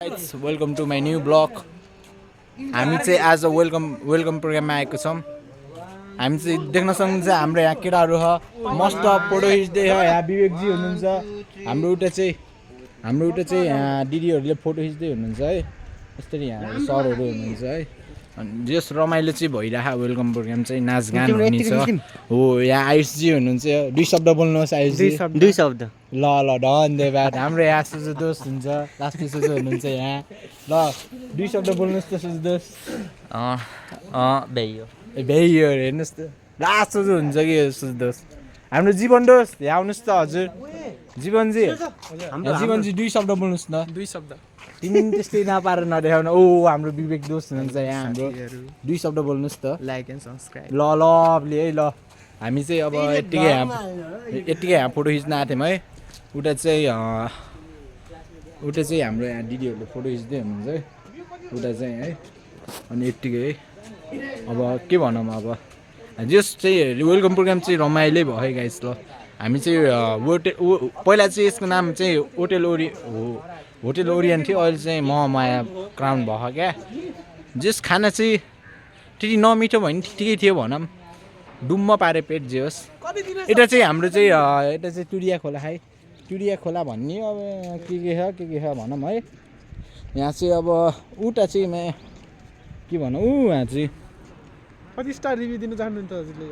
Welcome to my new blog. हामी चाहिँ आज वेलकम प्रोग्राममा आएको छौँ। हामी चाहिँ देख्न सक्नुहुन्छ हाम्रो यहाँ केटाहरू छ मस्त फोटो खिच्दै छ। यहाँ विवेकजी हुनुहुन्छ, हाम्रो उता चाहिँ यहाँ दिदीहरूले फोटो खिच्दै हुनुहुन्छ है। यसरी यहाँ सरहरू हुनुहुन्छ है। अनि जस रमाइलो चाहिँ भइरहेको वेलकम प्रोग्राम चाहिँ नाचगान हुने छ। हो यहाँ आयुषजी हुनुहुन्छ। दुई शब्द बोल्नुहोस् आयुषजी। दुई शब्द ल धन्यवाद। हाम्रो यहाँ सुजु दोष हुन्छ, लास्टमा सुजु हुनुहुन्छ यहाँ। ल दुई शब्द बोल्नुहोस् त सुजु दोष। भ्याइयो हेर्नुहोस् त लास्ट सुजु हुन्छ कि सुजु दोष। हाम्रो जीवन दोष यहाँ आउनुहोस् त हजुर। जीवनजी दुई शब्द बोल्नुहोस् न। दुई शब्द तिमी त्यस्तै नपाएर नदेखाउन। ओ हाम्रो विवेक दोष हुनुहुन्छ यहाँ हाम्रो। दुई शब्द बोल्नुहोस् त। Like and subscribe. ल है ल। हामी चाहिँ अब यत्तिकै यहाँ फोटो खिच्न आएको थियौँ है। उता चाहिँ हाम्रो यहाँ दिदीहरूले फोटो खिच्दै हुनुहुन्छ है। उता चाहिँ है अनि यत्तिकै है। अब के भनौँ अब जस चाहिँ वेलकम प्रोग्राम चाहिँ रमाइलो भयो गाइस। ल हामी चाहिँ पहिला चाहिँ यसको नाम चाहिँ होटेल ओरियन थियो। अहिले चाहिँ माया क्राउन भयो क्या। जस खाना चाहिँ त्यति नमिठो भयो नि ठिकै थियो भनौँ। डुम्म पारे पेट जे होस्। यता चाहिँ हाम्रो चाहिँ यता चाहिँ टुरिया खोला भन्ने अब के छ भनौँ है। यहाँ चाहिँ अब उता चाहिँ के भनौँ यहाँ चाहिँ कति स्टार रिभ्यू दिन चाहनुहुन्छ हजुरले?